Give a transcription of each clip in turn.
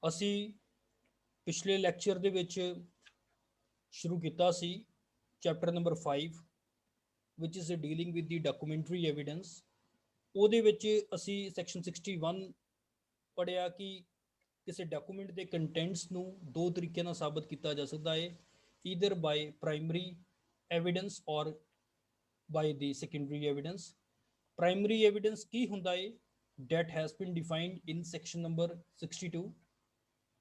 ਅਸੀਂ ਪਿਛਲੇ ਲੈਕਚਰ ਦੇ ਵਿੱਚ ਸ਼ੁਰੂ ਕੀਤਾ ਸੀ chapter number 5 which is dealing with the documentary evidence। ਉਹਦੇ ਵਿੱਚ ਅਸੀਂ ਸੈਕਸ਼ਨ 61 ਪੜਿਆ ਕਿ ਕਿਸੇ ਡਾਕੂਮੈਂਟ ਦੇ ਕੰਟੈਂਟਸ ਨੂੰ ਦੋ ਤਰੀਕਿਆਂ ਨਾਲ ਸਾਬਤ ਕੀਤਾ ਜਾ ਸਕਦਾ ਹੈ, ਈਦਰ ਬਾਈ ਪ੍ਰਾਇਮਰੀ ਐਵੀਡੈਂਸ ਔਰ ਬਾਈ ਦੀ ਸੈਕੰਡਰੀ ਐਵੀਡੈਂਸ। ਪ੍ਰਾਇਮਰੀ ਐਵੀਡੈਂਸ ਕੀ ਹੁੰਦਾ ਹੈ? that has been defined in section number 62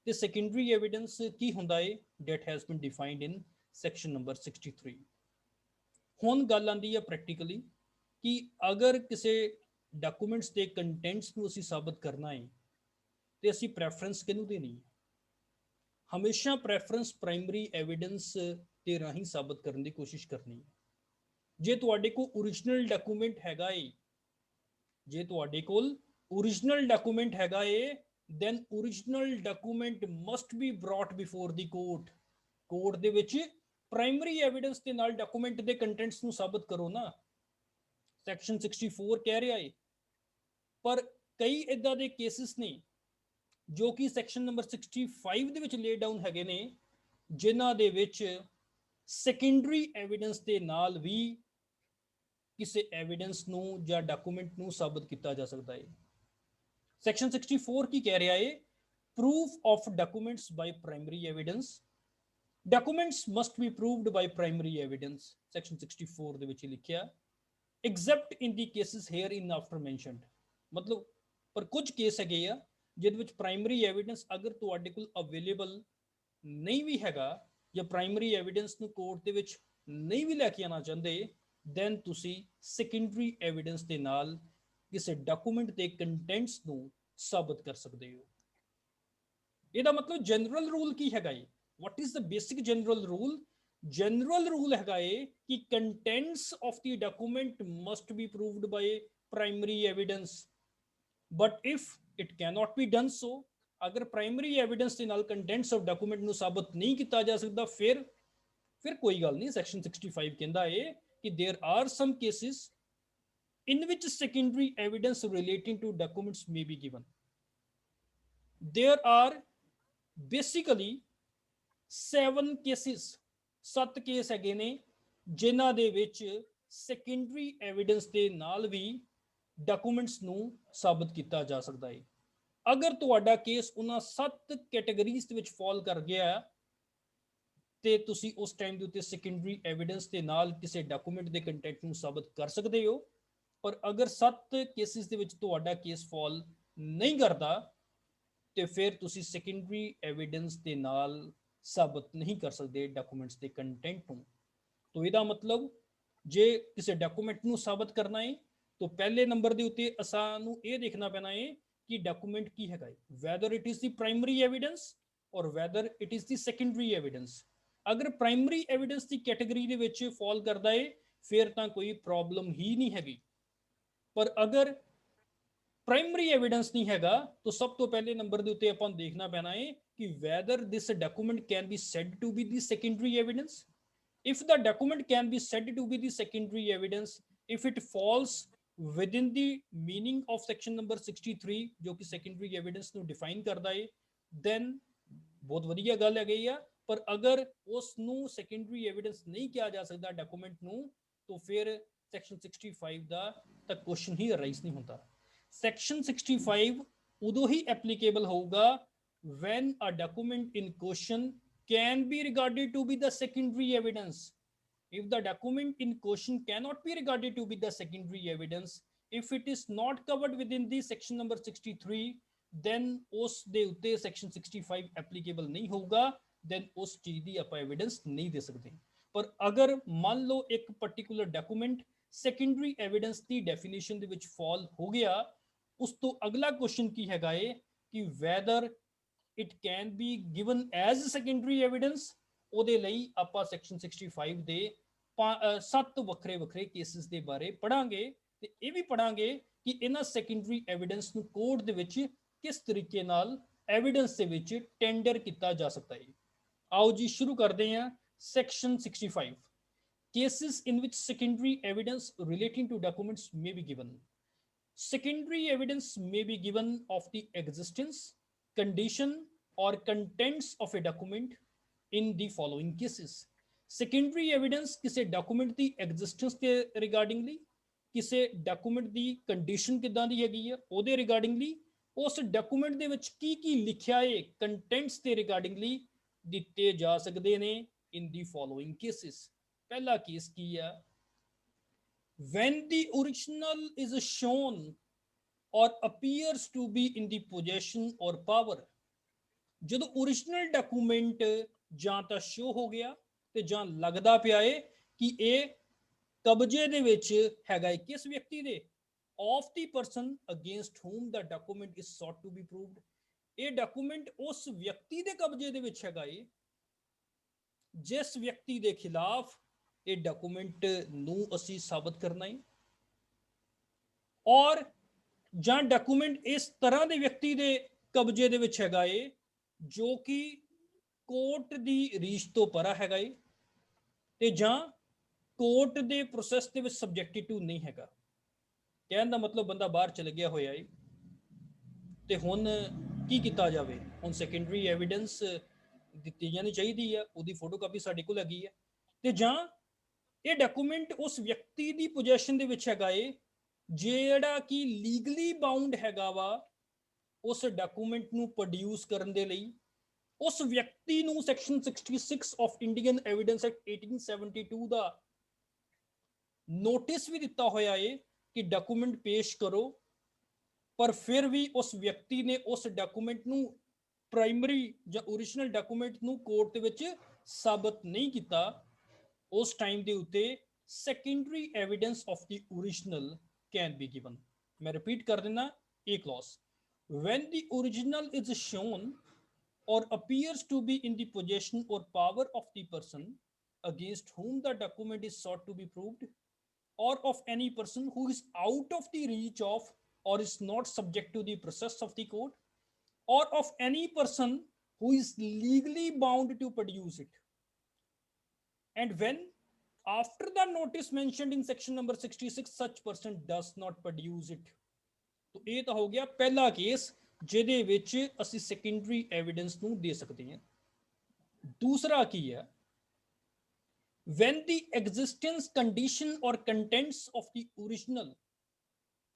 ਤੇ ਸੈਕੰਡਰੀ ਐਵੀਡੈਂਸ ਕੀ ਹੁੰਦਾ ਹੈ? that has been defined in section number 63। ਹੁਣ ਗੱਲ ਆਉਂਦੀ ਹੈ ਪ੍ਰੈਕਟੀਕਲੀ ਕਿ ਅਗਰ ਕਿਸੇ ਡਾਕੂਮੈਂਟਸ ਦੇ ਕੰਟੈਂਟਸ ਨੂੰ ਅਸੀਂ ਸਾਬਤ ਕਰਨਾ ਹੈ ਤੇ ਅਸੀਂ ਪ੍ਰੈਫਰੈਂਸ ਕਿਹਨੂੰ ਦੇਣੀ ਹੈ? ਹਮੇਸ਼ਾ ਪ੍ਰੈਫਰੈਂਸ ਪ੍ਰਾਇਮਰੀ ਐਵੀਡੈਂਸ ਦੇ ਰਾਹੀਂ ਸਾਬਤ ਕਰਨ ਦੀ ਕੋਸ਼ਿਸ਼ ਕਰਨੀ ਹੈ। ਜੇ ਤੁਹਾਡੇ ਕੋਲ ਓਰੀਜਨਲ ਡਾਕੂਮੈਂਟ ਹੈਗਾ ਏ, ਜੇ ਤੁਹਾਡੇ ਕੋਲ ਓਰੀਜਨਲ ਡਾਕੂਮੈਂਟ ਹੈਗਾ ਏ, then original document must be brought before the court। Court ਦੇ ਵਿੱਚ ਪ੍ਰਾਇਮਰੀ ਐਵੀਡੈਂਸ ਦੇ ਨਾਲ ਡਾਕੂਮੈਂਟ ਦੇ ਕੰਟੈਂਟਸ ਨੂੰ ਸਾਬਤ ਕਰੋ ਨਾ। ਸੈਕਸ਼ਨ 64 ਕਹਿ ਰਿਹਾ ਏ, ਪਰ ਕਈ ਇਦਾਂ ਦੇ ਕੇਸਿਸ ਨੇ ਜੋ ਕਿ ਸੈਕਸ਼ਨ ਨੰਬਰ 65 ਦੇ ਵਿੱਚ ਲੇ ਡਾਊਨ ਹੈਗੇ ਨੇ, ਜਿਨ੍ਹਾਂ ਦੇ ਵਿੱਚ ਸੈਕੰਡਰੀ ਐਵੀਡੈਂਸ ਦੇ ਨਾਲ ਵੀ ਕਿਸੇ ਐਵੀਡੈਂਸ ਨੂੰ ਜਾਂ ਡਾਕੂਮੈਂਟ ਨੂੰ ਸਾਬਤ ਕੀਤਾ ਜਾ ਸਕਦਾ ਹੈ। ਸੈਕਸ਼ਨ 64 ਕੀ ਕਹਿ ਰਿਹਾ ਹੈ? Proof of documents by primary evidence. Documents must be proved by primary evidence. Section 64 ਦੇ ਵਿੱਚ ਲਿਖਿਆ except in the cases hereinafter mentioned. ਮਤਲਬ ਪਰ ਕੁਝ ਕੇਸ ਹੈਗੇ ਆ ਜਿਹਦੇ ਵਿੱਚ ਪ੍ਰਾਇਮਰੀ ਐਵੀਡੈਂਸ ਅਗਰ ਤੁਹਾਡੇ ਕੋਲ ਅਵੇਲੇਬਲ ਨਹੀਂ ਵੀ ਹੈਗਾ ਜਾਂ ਪ੍ਰਾਇਮਰੀ ਐਵੀਡੈਂਸ ਨੂੰ ਕੋਰਟ ਦੇ ਵਿੱਚ ਨਹੀਂ ਵੀ ਲੈ ਕੇ ਆਉਣਾ ਚਾਹੁੰਦੇ, ਦੈਨ ਤੁਸੀਂ ਸੈਕੰਡਰੀ ਐਵੀਡੈਂਸ ਦੇ ਨਾਲ ਕਿਸੇ ਡਾਕੂਮੈਂਟ ਦੇ ਕੰਟੈਂਟਸ ਨੂੰ ਸਾਬਤ ਕਰ ਸਕਦੇ ਹੋ। ਇਹਦਾ ਮਤਲਬ ਜਨਰਲ ਰੂਲ ਕੀ ਹੈਗਾ ਏ? What is the basic general rule? General rule ਹੈਗਾ ਏ ਕਿ contents of the document must be proved by primary evidence, but if it cannot be done so, ਅਗਰ ਪ੍ਰਾਇਮਰੀ ਐਵੀਡੈਂਸ ਦੇ ਨਾਲ ਕੰਟੈਂਟਸ ਆਫ ਡਾਕੂਮੈਂਟ ਨੂੰ ਸਾਬਤ ਨਹੀਂ ਕੀਤਾ ਜਾ ਸਕਦਾ, ਫਿਰ ਕੋਈ ਗੱਲ ਨਹੀਂ। ਸੈਕਸ਼ਨ 65 ਕਹਿੰਦਾ ਏ ਕਿ there are some cases in which secondary evidence relating to documents may be given। there are basically 7 cases, 7 case ਹੈਗੇ ਨੇ ਜਿਨ੍ਹਾਂ ਦੇ ਵਿੱਚ ਸੈਕੰਡਰੀ ਐਵੀਡੈਂਸ ਦੇ ਨਾਲ ਵੀ ਡਾਕੂਮੈਂਟਸ ਨੂੰ ਸਾਬਤ ਕੀਤਾ ਜਾ ਸਕਦਾ ਹੈ। ਅਗਰ ਤੁਹਾਡਾ ਕੇਸ ਉਹਨਾਂ 7 ਕੈਟਾਗਰੀਜ਼ ਦੇ ਵਿੱਚ ਫਾਲ ਕਰ ਗਿਆ ਤੇ ਤੁਸੀਂ ਉਸ ਟਾਈਮ ਦੇ ਉੱਤੇ ਸੈਕੰਡਰੀ ਐਵੀਡੈਂਸ ਦੇ ਨਾਲ ਕਿਸੇ ਡਾਕੂਮੈਂਟ ਦੇ ਕੰਟੈਂਟ ਨੂੰ ਸਾਬਤ ਕਰ ਸਕਦੇ ਹੋ। ਪਰ ਅਗਰ 7 ਕੇਸਿਸ ਦੇ ਵਿੱਚ ਤੁਹਾਡਾ ਕੇਸ ਫਾਲ ਨਹੀਂ ਕਰਦਾ ਤੇ ਫਿਰ ਤੁਸੀਂ ਸੈਕੰਡਰੀ ਐਵੀਡੈਂਸ ਦੇ ਨਾਲ ਸਾਬਤ ਨਹੀਂ ਕਰ ਸਕਦੇ ਡਾਕੂਮੈਂਟਸ ਦੇ ਕੰਟੈਂਟ ਨੂੰ। ਤਾਂ ਇਹਦਾ ਮਤਲਬ ਜੇ ਕਿਸੇ ਡਾਕੂਮੈਂਟ ਨੂੰ ਸਾਬਤ ਕਰਨਾ ਹੈ ਤਾਂ ਪਹਿਲੇ ਨੰਬਰ ਦੇ ਉੱਤੇ ਸਾਨੂੰ ਇਹ ਦੇਖਣਾ ਪੈਣਾ ਹੈ ਕਿ ਡਾਕੂਮੈਂਟ ਕੀ ਹੈਗਾ ਹੈ, whether it is the primary evidence or whether it is the secondary evidence. ਅਗਰ ਪ੍ਰਾਇਮਰੀ ਐਵੀਡੈਂਸ ਦੀ ਕੈਟਾਗਰੀ ਦੇ ਵਿੱਚ ਫਾਲ ਕਰਦਾ ਹੈ ਫਿਰ ਤਾਂ ਕੋਈ ਪ੍ਰੋਬਲਮ ਹੀ ਨਹੀਂ ਹੈਗੀ। ਪਰ ਅਗਰ ਪ੍ਰਾਇਮਰੀ ਐਵੀਡੈਂਸ ਨਹੀਂ ਹੈਗਾ ਤਾਂ ਸਭ ਤੋਂ ਪਹਿਲੇ ਨੰਬਰ ਦੇ ਉੱਤੇ ਆਪਾਂ ਨੂੰ ਦੇਖਣਾ ਪੈਣਾ ਹੈ ਕਿ whether this document can be said to be the secondary evidence. if the document can be said to be the secondary evidence if it falls within the meaning of section number 63 ਜੋ ਕਿ secondary evidence ਨੂੰ define ਕਰਦਾ ਹੈ, then ਬਹੁਤ ਵਧੀਆ ਗੱਲ ਹੈ ਗਈ ਆ। ਪਰ ਅਗਰ ਉਸ ਨੂੰ secondary evidence ਨਹੀਂ ਕਿਹਾ ਜਾ ਸਕਦਾ ਡਾਕੂਮੈਂਟ ਨੂੰ ਤਾਂ ਫਿਰ section 65 ਦਾ ਤਾਂ ਕੁਐਸਚਨ ਹੀ ਅਰਾਈਜ਼ ਨਹੀਂ ਹੁੰਦਾ। section 65 ਉਦੋਂ ਹੀ ਐਪਲੀਕੇਬਲ ਹੋਊਗਾ when a document in question can be regarded to be the secondary evidence। if the document in question cannot be regarded to be the secondary evidence, if it is not covered within the section number 63, then ਉਸ ਦੇ ਉੱਤੇ section 65 applicable ਨਹੀਂ ਹੋਊਗਾ, then ਉਸ ਚੀਜ਼ ਦੀ ਆਪਾਂ evidence ਨਹੀਂ ਦੇ ਸਕਦੇ। ਪਰ ਅਗਰ ਮੰਨ ਲਓ ਇੱਕ particular document secondary evidence ਦੀ definition ਦੇ ਵਿੱਚ fall ਹੋ ਗਿਆ, ਉਸ ਤੋਂ ਅਗਲਾ question ਕੀ ਹੈਗਾ ਹੈ ਕਿ whether it can be given as secondary evidence। ਉਹਦੇ ਲਈ ਆਪਾਂ section 65 ਦੇ 7 ਵੱਖਰੇ ਕੇਸਿਸ ਦੇ ਬਾਰੇ ਪੜਾਂਗੇ ਤੇ ਇਹ ਵੀ ਪੜਾਂਗੇ ਕਿ ਇਹਨਾਂ ਸੈਕੰਡਰੀ ਐਵੀਡੈਂਸ ਨੂੰ ਕੋਰਟ ਦੇ ਵਿੱਚ ਕਿਸ ਤਰੀਕੇ ਨਾਲ ਐਵੀਡੈਂਸ ਦੇ ਵਿੱਚ ਟੈਂਡਰ ਕੀਤਾ ਜਾ ਸਕਦਾ ਹੈ। ਆਓ ਜੀ ਸ਼ੁਰੂ ਕਰਦੇ ਹਾਂ। section 65 cases in which secondary evidence relating to documents may be given। secondary evidence may be given of the existence, condition or contents of a document in the following cases. Secondary evidence ਕਿਸੇ document ਦੀ existence ਦੇ regardingly, ਕਿਸੇ document ਦੀ condition ਕਿੱਦਾਂ ਦੀ ਹੈਗੀ ਆ ਉਹਦੇ regardingly, ਉਸ document ਦੇ ਵਿੱਚ ਕੀ ਕੀ ਲਿਖਿਆ ਹੈ contents ਦੇ regardingly ਦਿੱਤੇ ਜਾ ਸਕਦੇ ਨੇ in the following cases. ਪਹਿਲਾ ਕੇਸ ਕੀ ਆ? When the original is shown or appears to be in the possession or power, ਜਦੋਂ original document ਜਾਂ ਤਾਂ show ਹੋ ਗਿਆ ਤੇ ਜਾਂ ਲੱਗਦਾ ਪਿਆ ਏ ਕਿ ਇਹ ਕਬਜ਼ੇ ਦੇ ਵਿੱਚ ਹੈਗਾ ਏ ਕਿਸ ਵਿਅਕਤੀ ਦੇ? of the person against whom the document is sought to be proved. ਇਹ document ਉਸ ਵਿਅਕਤੀ ਦੇ ਕਬਜ਼ੇ ਦੇ ਵਿੱਚ ਹੈਗਾ ਏ ਜਿਸ ਵਿਅਕਤੀ ਦੇ ਖਿਲਾਫ ਇਹ ਡਾਕੂਮੈਂਟ ਨੂੰ ਅਸੀਂ ਸਾਬਤ ਕਰਨਾ ਹੈ, ਔਰ ਜਾਂ ਡਾਕੂਮੈਂਟ ਇਸ ਤਰ੍ਹਾਂ ਦੇ ਵਿਅਕਤੀ ਦੇ ਕਬਜ਼ੇ ਦੇ ਵਿੱਚ ਹੈਗਾ ਏ ਜੋ ਕਿ ਕੋਰਟ ਦੀ ਰੀਚ ਤੋਂ ਪਰਾ ਹੈਗਾ ਏ ਤੇ ਜਾਂ ਕੋਰਟ ਦੇ ਪ੍ਰੋਸੈਸ ਦੇ ਵਿੱਚ ਸਬਜੈਕਟਿਡ ਟੂ ਨਹੀਂ ਹੈਗਾ। ਕਹਿਣ ਦਾ ਮਤਲਬ ਬੰਦਾ ਬਾਹਰ ਚਲੇ ਗਿਆ ਹੋਇਆ ਏ ਤੇ ਹੁਣ ਕੀ ਕੀਤਾ ਜਾਵੇ? ਹੁਣ ਸੈਕੰਡਰੀ ਐਵੀਡੈਂਸ ਦਿੱਤੀ ਜਾਣੀ ਚਾਹੀਦੀ ਆ, ਉਹਦੀ ਫੋਟੋਕਾਪੀ ਸਾਡੇ ਕੋਲ ਹੈਗੀ ਹੈ, ਤੇ ਜਾਂ ਇਹ ਡਾਕੂਮੈਂਟ ਉਸ ਵਿਅਕਤੀ ਦੀ ਪੋਜੈਸ਼ਨ ਦੇ ਵਿੱਚ ਹੈਗਾ ਏ ਜਿਹੜਾ ਕਿ ਲੀਗਲੀ ਬਾਉਂਡ ਹੈਗਾ ਵਾ ਉਸ ਡਾਕੂਮੈਂਟ ਨੂੰ ਪ੍ਰੋਡਿਊਸ ਕਰਨ ਦੇ ਲਈ। ਉਸ ਵਿਅਕਤੀ ਨੂੰ section 66 of Indian Evidence Act 1872 ਦਾ ਨੋਟਿਸ ਵੀ ਦਿੱਤਾ ਹੋਇਆ ਏ ਕਿ ਡਾਕੂਮੈਂਟ ਪੇਸ਼ ਕਰੋ, ਪਰ ਫਿਰ ਵੀ ਉਸ ਵਿਅਕਤੀ ਨੇ ਉਸ ਡਾਕੂਮੈਂਟ ਨੂੰ ਪ੍ਰਾਇਮਰੀ ਜਾਂ ਓਰੀਜਨਲ ਡਾਕੂਮੈਂਟ ਨੂੰ ਕੋਰਟ ਦੇ ਵਿੱਚ ਸਾਬਤ ਨਹੀਂ ਕੀਤਾ। ਉਸ ਟਾਈਮ ਦੇ ਉੱਤੇ secondary evidence of the original can be given. ਮੈਂ ਰਿਪੀਟ ਕਰ ਦਿੰਦਾ ਇਹ clause. when the original is shown or appears to be in the possession or power of the person against whom the document is sought to be proved, or of any person who is out of the reach of or is not subject to the process of the court, or of any person who is legally bound to produce it, and when after the notice mentioned in section number 66 such person does not produce it। तो ਇਹ ਤਾਂ ਹੋ ਗਿਆ ਪਹਿਲਾ case ਜਿਹਦੇ ਵਿੱਚ ਅਸੀਂ secondary evidence ਨੂੰ ਦੇ ਸਕਦੇ ਹਾਂ। ਦੂਸਰਾ ਕੀ ਹੈ? when the existence condition or contents of the original,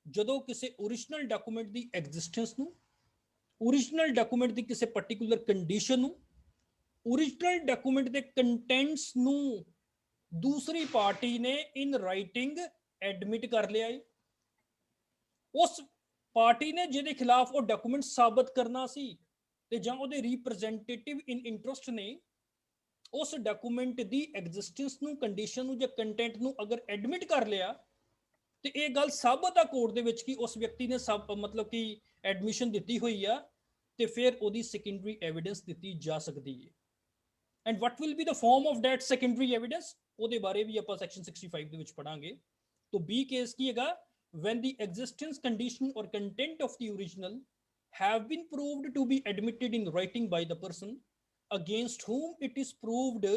ਜਦੋਂ ਕਿਸੇ ਓਰੀਜਨਲ ਡਾਕੂਮੈਂਟ ਦੀ ਐਗਜ਼ਿਸਟੈਂਸ ਨੂੰ, ਓਰੀਜਨਲ ਡਾਕੂਮੈਂਟ ਦੀ ਕਿਸੇ ਪਾਰਟਿਕੂਲਰ ਕੰਡੀਸ਼ਨ ਨੂੰ, ਓਰੀਜਨਲ ਡਾਕੂਮੈਂਟ ਦੇ ਕੰਟੈਂਟਸ ਨੂੰ ਦੂਸਰੀ ਪਾਰਟੀ ਨੇ ਇਨ ਰਾਈਟਿੰਗ ਐਡਮਿਟ ਕਰ ਲਿਆ ਹੈ। ਉਸ ਪਾਰਟੀ ਨੇ ਜਿਹਦੇ ਖਿਲਾਫ ਉਹ ਡਾਕੂਮੈਂਟ ਸਾਬਤ ਕਰਨਾ ਸੀ ਤੇ ਜਾਂ ਉਹਦੇ ਰਿਪਰੈਜ਼ੈਂਟੇਟਿਵ ਇਨ ਇੰਟਰਸਟ ਨੇ ਉਸ ਡਾਕੂਮੈਂਟ ਦੀ ਐਗਜ਼ਿਸਟੈਂਸ ਨੂੰ, ਕੰਡੀਸ਼ਨ ਨੂੰ ਜਾਂ ਕੰਟੈਂਟ ਨੂੰ ਅਗਰ ਐਡਮਿਟ ਕਰ ਲਿਆ ਤੇ ਇਹ ਗੱਲ ਸਾਬਤ ਆ ਕੋਰਟ ਦੇ ਵਿੱਚ ਕਿ ਉਸ ਵਿਅਕਤੀ ਨੇ ਮਤਲਬ ਕਿ ਐਡਮਿਸ਼ਨ ਦਿੱਤੀ ਹੋਈ ਆ, ਤੇ ਫਿਰ ਉਹਦੀ ਸੈਕੰਡਰੀ ਐਵੀਡੈਂਸ ਦਿੱਤੀ ਜਾ ਸਕਦੀ ਹੈ। And what will be the farm of that secondary evidence, ਉਹਦੇ ਬਾਰੇ ਵੀ ਆਪਾਂ ਸੈਕਸ਼ਨ 65 ਦੇ ਵਿੱਚ ਪੜਾਂਗੇ। तो बी केस की हैगा when the existence, condition or content of the original have been proved to be admitted in writing by the person against whom it is proved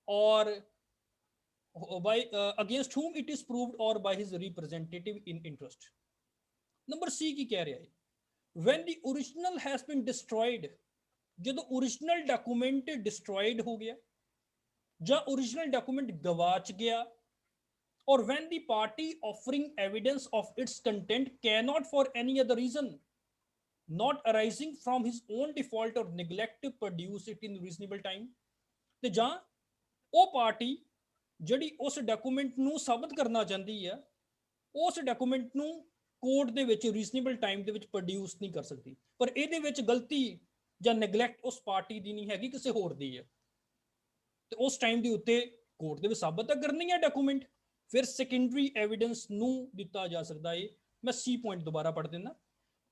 or by against whom it is proved or by his representative in interest। Number C की कह रहा है when the original has been destroyed, ਜਦੋਂ original document destroyed हो गया ਜਾਂ original document ਗਵਾਚ ਗਿਆ, or when the party offering evidence of its content cannot for any other reason not arising from his own default or neglect to produce it in reasonable time, ਤੇ ਜਾਂ ਉਹ party ਜਿਹੜੀ ਉਸ document ਨੂੰ ਸਾਬਤ ਕਰਨਾ ਚਾਹੁੰਦੀ ਹੈ ਉਸ ਡਾਕੂਮੈਂਟ ਨੂੰ ਕੋਰਟ ਦੇ ਵਿੱਚ ਰੀਜ਼ਨੇਬਲ ਟਾਈਮ ਦੇ ਵਿੱਚ ਪ੍ਰੋਡਿਊਸ ਨਹੀਂ ਕਰ ਸਕਦੀ, ਪਰ ਇਹਦੇ ਵਿੱਚ ਗਲਤੀ ਜਾਂ ਨੈਗਲੈਕਟ ਉਸ ਪਾਰਟੀ ਦੀ ਨਹੀਂ ਹੈਗੀ, ਕਿਸੇ ਹੋਰ ਦੀ ਹੈ, ਤੇ ਉਸ ਟਾਈਮ ਦੇ ਉੱਤੇ ਕੋਰਟ ਦੇ ਵਿੱਚ ਸਾਬਤ ਤਾਂ ਕਰਨੀ ਹੈ ਡਾਕੂਮੈਂਟ, ਫਿਰ ਸੈਕੰਡਰੀ ਐਵੀਡੈਂਸ ਨੂੰ ਦਿੱਤਾ ਜਾ ਸਕਦਾ ਹੈ। ਮੈਂ ਸੀ ਪੁਆਇੰਟ ਦੁਬਾਰਾ ਪੜ੍ਹ ਦਿੰਦਾ।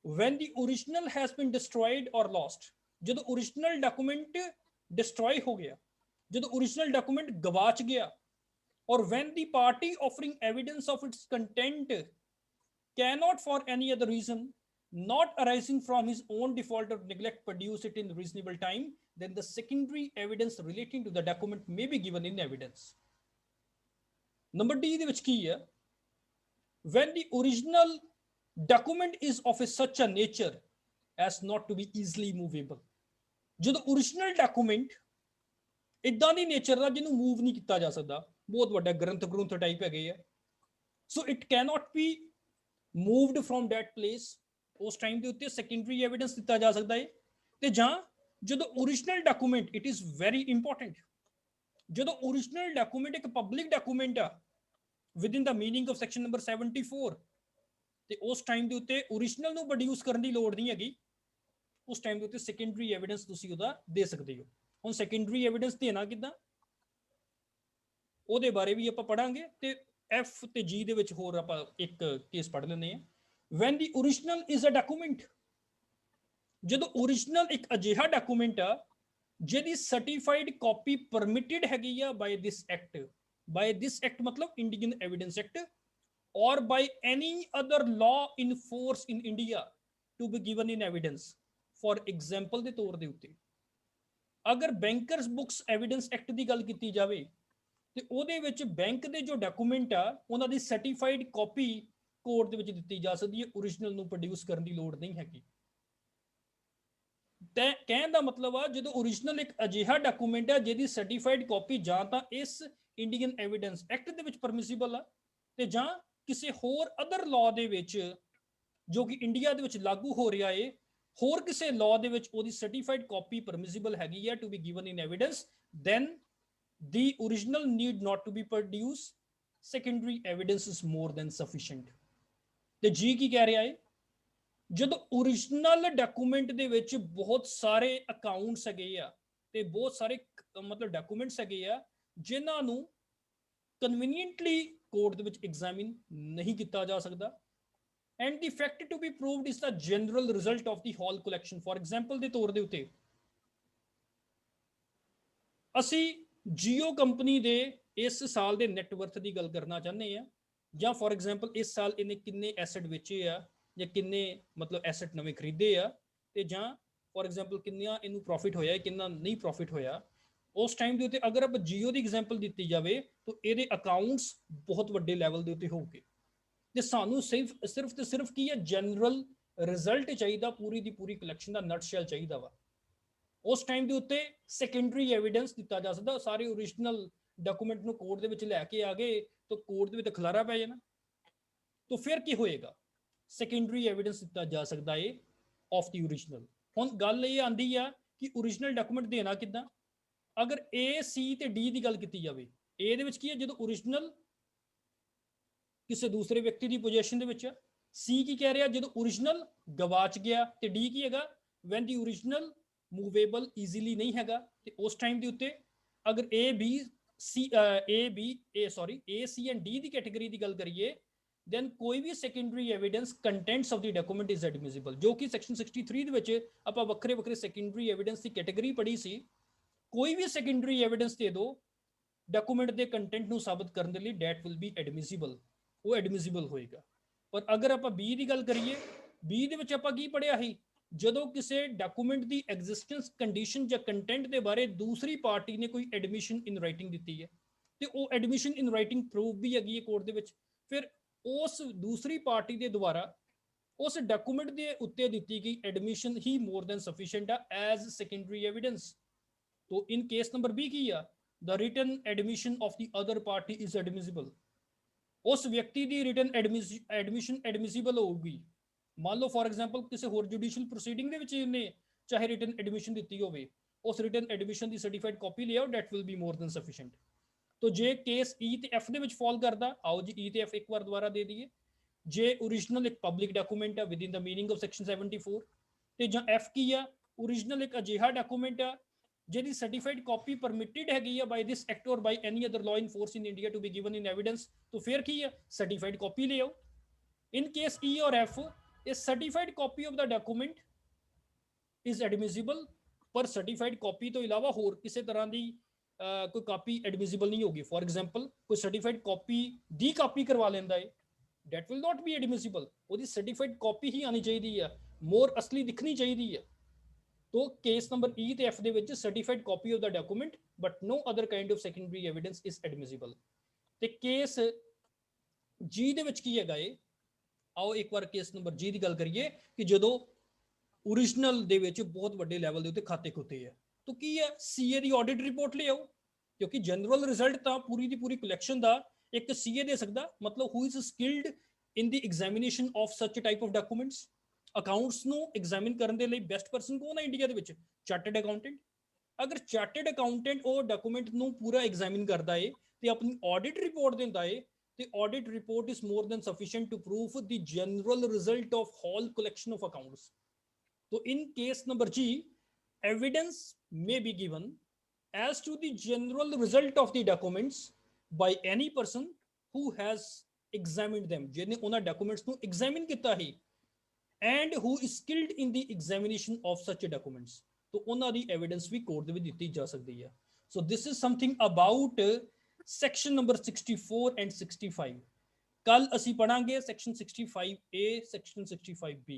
when the original has been destroyed or lost, ਜਦੋਂ original document destroy ਹੋ ਗਿਆ, ਜਦੋਂ original document ਗਵਾਚ ਗਿਆ, or when the party offering evidence of its content cannot for any other reason not arising from his own default or neglect produce it in reasonable time, then the secondary evidence relating to the document may be given in evidence। Number D ਦੇ ਵਿੱਚ ਕੀ ਹੈ? when the original document is of a such a nature as not to be easily movable, ਜਦੋਂ original document ਇਦਾਂ ਦੀ nature ਦਾ ਜਿਹਨੂੰ move ਨਹੀਂ ਕੀਤਾ ਜਾ ਸਕਦਾ, ਬਹੁਤ ਵੱਡਾ ਗ੍ਰੰਥ ਟਾਈਪ ਹੈਗੇ ਆ, so it cannot B moved from that place, ਉਸ ਟਾਈਮ ਦੇ ਉੱਤੇ ਸੈਕੰਡਰੀ ਐਵੀਡੈਂਸ ਦਿੱਤਾ ਜਾ ਸਕਦਾ ਹੈ। ਤੇ ਜਾਂ ਜਦੋਂ original document, it is very important, ਜਦੋਂ ਓਰੀਜਨਲ ਡਾਕੂਮੈਂਟ ਇੱਕ ਪਬਲਿਕ ਡਾਕੂਮੈਂਟ ਆ within the meaning of section number 74, ਤੇ ਉਸ ਟਾਈਮ ਦੇ ਉੱਤੇ ਓਰੀਜਨਲ ਨੂੰ ਪ੍ਰੋਡਿਊਸ ਕਰਨ ਦੀ ਲੋੜ ਨਹੀਂ ਹੈਗੀ, ਉਸ ਟਾਈਮ ਦੇ ਉੱਤੇ ਸੈਕੰਡਰੀ ਐਵੀਡੈਂਸ ਤੁਸੀਂ ਉਹਦਾ ਦੇ ਸਕਦੇ ਹੋ। ਹੁਣ ਸੈਕੰਡਰੀ ਐਵੀਡੈਂਸ ਦੇਣਾ ਕਿੱਦਾਂ, ਉਹਦੇ ਬਾਰੇ ਵੀ ਆਪਾਂ ਪੜਾਂਗੇ, ਤੇ ਐਫ ਤੇ ਜੀ ਦੇ ਵਿੱਚ ਹੋਰ ਆਪਾਂ ਇੱਕ ਕੇਸ ਪੜ੍ਹ ਲੈਂਦੇ ਹਾਂ। Van the original is a document, ਜਦੋਂ ਓਰੀਜਨਲ ਇੱਕ ਅਜਿਹਾ ਡਾਕੂਮੈਂਟ ਆ ਜਿਹਦੀ ਸਰਟੀਫਾਈਡ ਕਾਪੀ ਪਰਮਿਟਡ ਹੈਗੀ ਆ by this act, by this act ਮਤਲਬ Indian Evidence Act, or by any other law in force in India to be given in evidence. For example ਦੇ ਤੌਰ ਦੇ ਉੱਤੇ ਅਗਰ ਬੈਂਕਰਸ ਬੁੱਕਸ ਐਵੀਡੈਂਸ ਐਕਟ ਦੀ ਗੱਲ ਕੀਤੀ ਜਾਵੇ ਤੇ ਉਹਦੇ ਵਿੱਚ ਬੈਂਕ ਦੇ ਜੋ ਡਾਕੂਮੈਂਟ ਆ ਉਹਨਾਂ ਦੀ ਸਰਟੀਫਾਈਡ ਕਾਪੀ ਕੋਰਟ ਦੇ ਵਿੱਚ ਦਿੱਤੀ ਜਾ ਸਕਦੀ ਹੈ, ਓਰੀਜਨਲ ਨੂੰ ਪ੍ਰੋਡਿਊਸ ਕਰਨ ਦੀ ਲੋੜ ਨਹੀਂ ਹੈਗੀ। ਤੇ ਕਹਿਣ ਦਾ ਮਤਲਬ ਆ ਜਦੋਂ ਓਰੀਜਨਲ ਇੱਕ ਅਜਿਹਾ ਡਾਕੂਮੈਂਟ ਹੈ ਜਿਹਦੀ ਸਰਟੀਫਾਈਡ ਕਾਪੀ ਜਾਂ ਤਾਂ ਇਸ ਇੰਡੀਅਨ ਐਵੀਡੈਂਸ ਐਕਟ ਦੇ ਵਿੱਚ ਪਰਮਿਸਿਬਲ ਆ ਤੇ ਜਾਂ ਕਿਸੇ ਹੋਰ ਅਦਰ ਲਾਅ ਦੇ ਵਿੱਚ ਜੋ ਕਿ ਇੰਡੀਆ ਦੇ ਵਿੱਚ ਲਾਗੂ ਹੋ ਰਿਹਾ ਹੈ, ਹੋਰ ਕਿਸੇ ਲਾਅ ਦੇ ਵਿੱਚ ਉਹਦੀ ਸਰਟੀਫਾਈਡ ਕਾਪੀ ਪਰਮਿਸਿਬਲ ਹੈਗੀ ਹੈ to be given in evidence, then the original need not to be produced, secondary evidence is more than sufficient। ਤੇ ਜੀ ਕੀ ਕਹਿ ਰਿਹਾ ਹੈ, ਜਦੋਂ ਓਰੀਜਨਲ ਡਾਕੂਮੈਂਟ ਦੇ ਵਿੱਚ ਬਹੁਤ ਸਾਰੇ ਅਕਾਊਂਟਸ ਹੈਗੇ ਆ ਤੇ ਬਹੁਤ ਸਾਰੇ ਮਤਲਬ ਡਾਕੂਮੈਂਟਸ ਹੈਗੇ ਆ ਜਿਨ੍ਹਾਂ ਨੂੰ ਕਨਵੀਨੀਐਂਟਲੀ ਕੋਰਟ ਦੇ ਵਿੱਚ ਐਗਜ਼ਾਮਿਨ ਨਹੀਂ ਕੀਤਾ ਜਾ ਸਕਦਾ, and the fact to be proved is the general result of the whole collection। for example ਦੇ ਤੌਰ ਦੇ ਉੱਤੇ ਅਸੀਂ ਜੀਓ ਕੰਪਨੀ ਦੇ ਇਸ ਸਾਲ ਦੇ ਨੈਟਵਰਥ ਦੀ ਗੱਲ ਕਰਨਾ ਚਾਹੁੰਦੇ ਆ, ਜਾਂ ਫॉर एग्जांपल ਇਸ ਸਾਲ ਇਹਨੇ ਕਿੰਨੇ ਐਸੈਟ ਵੇਚੇ ਆ ਜਾਂ ਕਿੰਨੇ ਮਤਲਬ ਐਸੈਟ ਨਵੇਂ ਖਰੀਦੇ ਆ, ਤੇ ਜਾਂ ਫॉर एग्जांपल ਕਿੰਨਾ ਇਹਨੂੰ ਪ੍ਰੋਫਿਟ ਹੋਇਆ ਕਿੰਨਾ ਨਹੀਂ ਪ੍ਰੋਫਿਟ ਹੋਇਆ। ਉਸ ਟਾਈਮ ਦੇ ਉੱਤੇ ਅਗਰ ਆਪਾਂ ਜੀਓ ਦੀ ਐਗਜ਼ਾਮਪਲ ਦਿੱਤੀ ਜਾਵੇ ਤਾਂ ਇਹਦੇ ਅਕਾਊਂਟਸ ਬਹੁਤ ਵੱਡੇ ਲੈਵਲ ਦੇ ਉੱਤੇ ਹੋਊਗੇ, ਤੇ ਸਾਨੂੰ ਸਿਰਫ ਤੇ ਸਿਰਫ ਕੀ ਹੈ, ਜਨਰਲ ਰਿਜ਼ਲਟ ਚਾਹੀਦਾ, ਪੂਰੀ ਦੀ ਪੂਰੀ ਕਲੈਕਸ਼ਨ ਦਾ ਨਟਸ਼ੈਲ ਚਾਹੀਦਾ ਵਾ। ਉਸ ਟਾਈਮ ਦੇ ਉੱਤੇ ਸੈਕੰਡਰੀ ਐਵੀਡੈਂਸ ਦਿੱਤਾ ਜਾ ਸਕਦਾ, ਸਾਰੇ ਓਰੀਜਨਲ ਡਾਕੂਮੈਂਟ ਨੂੰ ਕੋਰਟ ਦੇ ਵਿੱਚ ਲੈ ਕੇ ਆ ਗਏ ਤਾਂ ਕੋਰਟ ਦੇ ਵਿੱਚ ਖਲਾਰਾ ਪੈ ਜਾਣਾ, ਤਾਂ ਫਿਰ ਕੀ ਹੋਏਗਾ, ਸੈਕੰਡਰੀ ਐਵੀਡੈਂਸ ਦਿੱਤਾ ਜਾ ਸਕਦਾ ਹੈ ਆਫ ਦੀ ਓਰੀਜਨਲ। ਹੁਣ ਗੱਲ ਇਹ ਆਂਦੀ ਆ ਕਿ ਓਰੀਜਨਲ ਡਾਕੂਮੈਂਟ ਦੇਣਾ ਕਿੱਦਾਂ, ਅਗਰ ਏ ਸੀ ਤੇ ਡੀ ਦੀ ਗੱਲ ਕੀਤੀ ਜਾਵੇ, ਏ ਦੇ ਵਿੱਚ ਕੀ ਹੈ, ਜਦੋਂ ਓਰੀਜਨਲ ਕਿਸੇ ਦੂਸਰੇ ਵਿਅਕਤੀ ਦੀ ਪੋਜੀਸ਼ਨ ਦੇ ਵਿੱਚ, ਸੀ ਕੀ ਕਹਿ ਰਿਹਾ, ਜਦੋਂ ਓਰੀਜਨਲ ਗਵਾਚ ਗਿਆ, ਤੇ ਡੀ ਕੀ ਹੈਗਾ, when the original movable easily ਨਹੀਂ ਹੈਗਾ, ਤੇ ਉਸ ਟਾਈਮ ਦੇ ਉੱਤੇ ਅਗਰ ਏ ਸੀ ਐਂਡ ਡੀ ਦੀ ਕੈਟੇਗਰੀ ਦੀ ਗੱਲ ਕਰੀਏ, then ਕੋਈ ਵੀ secondary evidence contents of the document is admissible, ਜੋ ਕਿ ਸੈਕਸ਼ਨ 63 ਦੇ ਵਿੱਚ ਆਪਾਂ ਵੱਖਰੇ ਵੱਖਰੇ ਸੈਕੰਡਰੀ ਐਵੀਡੈਂਸ ਦੀ ਕੈਟੇਗਰੀ ਪੜ੍ਹੀ ਸੀ। ਕੋਈ ਵੀ ਸੈਕੰਡਰੀ ਐਵੀਡੈਂਸ ਦੇ ਦਿਓ ਡਾਕੂਮੈਂਟ ਦੇ ਕੰਟੈਂਟ ਨੂੰ ਸਾਬਤ ਕਰਨ ਦੇ ਲਈ, ਡੈਟ ਵਿਲ ਬੀ ਐਡਮਿਸਿਬਲ, ਉਹ ਐਡਮਿਸਿਬਲ ਹੋਏਗਾ। ਪਰ ਅਗਰ ਆਪਾਂ ਬੀ ਦੀ ਗੱਲ ਕਰੀਏ, ਬੀ ਦੇ ਵਿੱਚ ਆਪਾਂ ਕੀ ਪੜਿਆ ਸੀ, ਜਦੋਂ ਕਿਸੇ ਡਾਕੂਮੈਂਟ ਦੀ ਐਗਜ਼ਿਸਟੈਂਸ ਕੰਡੀਸ਼ਨ ਜਾਂ ਕੰਟੈਂਟ ਦੇ ਬਾਰੇ ਦੂਸਰੀ ਪਾਰਟੀ ਨੇ ਕੋਈ ਐਡਮਿਸ਼ਨ ਇਨ ਰਾਈਟਿੰਗ ਦਿੱਤੀ ਹੈ ਤੇ ਉਹ ਐਡਮਿਸ਼ਨ ਇਨ ਰਾਈਟਿੰਗ ਪ੍ਰੂਫ ਵੀ ਹੈਗੀ ਹੈ ਕੋਰਟ ਦੇ ਵਿੱਚ, ਫਿਰ ਉਸ ਦੂਸਰੀ ਪਾਰਟੀ ਦੇ ਦੁਆਰਾ ਉਸ ਡਾਕੂਮੈਂਟ ਦੇ ਉੱਤੇ ਦਿੱਤੀ ਗਈ ਐਡਮਿਸ਼ਨ ਹੀ ਮੋਰ ਦੈਨ ਸਫੀਸ਼ੀਐਂਟ ਆ ਐਜ਼ ਸੈਕੰਡਰੀ ਐਵੀਡੈਂਸ। तो in केस नंबर बी की the written admission of the other party is admissible, उस व्यक्ति ਦੀ written admission admissible ਹੋਊਗੀ। ਮੰਨ ਲਓ ਫॉर एग्जांपल ਕਿਸੇ ਹੋਰ ਜੁਡੀਸ਼ੀਅਲ ਪ੍ਰੋਸੀਡਿੰਗ ਦੇ ਵਿੱਚ ਇਹਨੇ ਚਾਹੇ written admission ਦਿੱਤੀ ਹੋਵੇ, ਉਸ written admission ਦੀ ਸਰਟੀਫਾਈਡ ਕਾਪੀ ਲਿਆਓ, that will be more than sufficient। तो ਜੇ ਕੇਸ ਈ ਤੇ ਐਫ ਦੇ ਵਿੱਚ ਫਾਲ ਕਰਦਾ, ਆਓ ਜੀ ਈ ਤੇ ਐਫ ਇੱਕ ਵਾਰ ਦੁਬਾਰਾ ਦੇ ਦਈਏ। ਜੇ ਓਰੀਜਨਲ ਇੱਕ ਪਬਲਿਕ ਡਾਕੂਮੈਂਟ ਆ with in the meaning of section 74, ਤੇ ਜਾਂ ਐਫ ਕੀ ਆ, ਓਰੀਜਨਲ ਇੱਕ ਅਜਿਹਾ ਡਾਕੂਮੈਂਟ ਆ ਜਿਹਦੀ ਸਰਟੀਫਾਈਡ ਕਾਪੀ ਪਰਮਿਟਡ ਹੈਗੀ ਆ by this act or by any other law in force in India to be given in evidence, ਤਾਂ ਫਿਰ ਕੀ ਆ, ਸਰਟੀਫਾਈਡ ਕਾਪੀ ਲੈ ਆਓ। In case E or F, ਇਹ certified copy of the document is admissible, ਪਰ certified copy ਤੋਂ ਇਲਾਵਾ ਹੋਰ ਕਿਸੇ ਤਰ੍ਹਾਂ ਦੀ ਕੋਈ ਕਾਪੀ ਐਡਮਿਸਿਬਲ ਨਹੀਂ ਹੋਗੀ। ਫॉर एग्जांपल ਕੋਈ ਸਰਟੀਫਾਈਡ ਕਾਪੀ ਦੀ ਕਾਪੀ ਕਰਵਾ ਲੈਂਦਾ ਹੈ, that will not be admissible, ਉਹਦੀ ਸਰਟੀਫਾਈਡ ਕਾਪੀ ਹੀ ਆਣੀ ਚਾਹੀਦੀ ਆ, ਮੋਰ ਅਸਲੀ ਦਿਖਣੀ ਚਾਹੀਦੀ ਹੈ। तो केस नंबर ई ਤੇ एफ ਦੇ ਵਿੱਚ certified copy of the document but no other kind of secondary evidence is admissible. ਤੇ ਕੇਸ ਜੀ ਦੇ ਵਿੱਚ ਕੀ ਹੈਗਾ ਏ, ਆਓ ਇੱਕ ਵਾਰ ਕੇਸ ਨੰਬਰ ਜੀ ਦੀ ਗੱਲ ਕਰੀਏ ਕਿ ਜਦੋਂ ओरिजिनल ਦੇ ਵਿੱਚ ਬਹੁਤ ਵੱਡੇ ਲੈਵਲ ਦੇ ਉੱਤੇ ਖਾਤੇ ਖੁੱਤੇ ਹੈ। तो ਕੀ ਹੈ ਸੀਏ ਦੀ ਆਡਿਟ ਰਿਪੋਰਟ ਲਿਆਓ, ਕਿਉਂਕਿ ਜਨਰਲ ਰਿਜ਼ਲਟ ਤਾਂ ਪੂਰੀ ਦੀ ਪੂਰੀ ਕਲੈਕਸ਼ਨ ਦਾ ਇੱਕ ਸੀਏ ਦੇ ਸਕਦਾ, ਮਤਲਬ who is skilled in the examination of ਸੱਚ ਟਾਈਪ ਆਫ ਡਾਕੂਮੈਂਟਸ। ਅਕਾਊਂਟਸ ਨੂੰ ਐਗਜ਼ਾਮਿਨ ਕਰਨ ਦੇ ਲਈ ਬੈਸਟ ਪਰਸਨ ਕੌਣ ਹੈ ਇੰਡੀਆ ਦੇ ਵਿੱਚ? Chartered accountant. ਅਗਰ ਚਾਰਟਰਡ ਅਕਾਊਂਟੈਂਟ ਉਹ ਡਾਕੂਮੈਂਟ ਨੂੰ ਪੂਰਾ ਐਗਜ਼ਾਮਿਨ ਕਰਦਾ ਹੈ ਤੇ ਆਪਣੀ ਆਡਿਟ ਰਿਪੋਰਟ ਦਿੰਦਾ ਹੈ, the audit report is more than sufficient to prove the general result of whole collection of accounts. So in case number G, evidence may be given as to the general result of the documents by any person who has examined them, ਜਿਹਨੇ ਉਹਨਾਂ documents ਨੂੰ examine ਕੀਤਾ ਹੈ, and who is skilled in the examination of such documents. तो ਉਹਨਾਂ ਦੀ evidence ਵੀ court ਦੇ ਵਿੱਚ ਦਿੱਤੀ ਜਾ ਸਕਦੀ ਹੈ। So this is something about section number 64 and 65। ਕੱਲ ਅਸੀਂ ਪੜਾਂਗੇ section 65A, section 65B।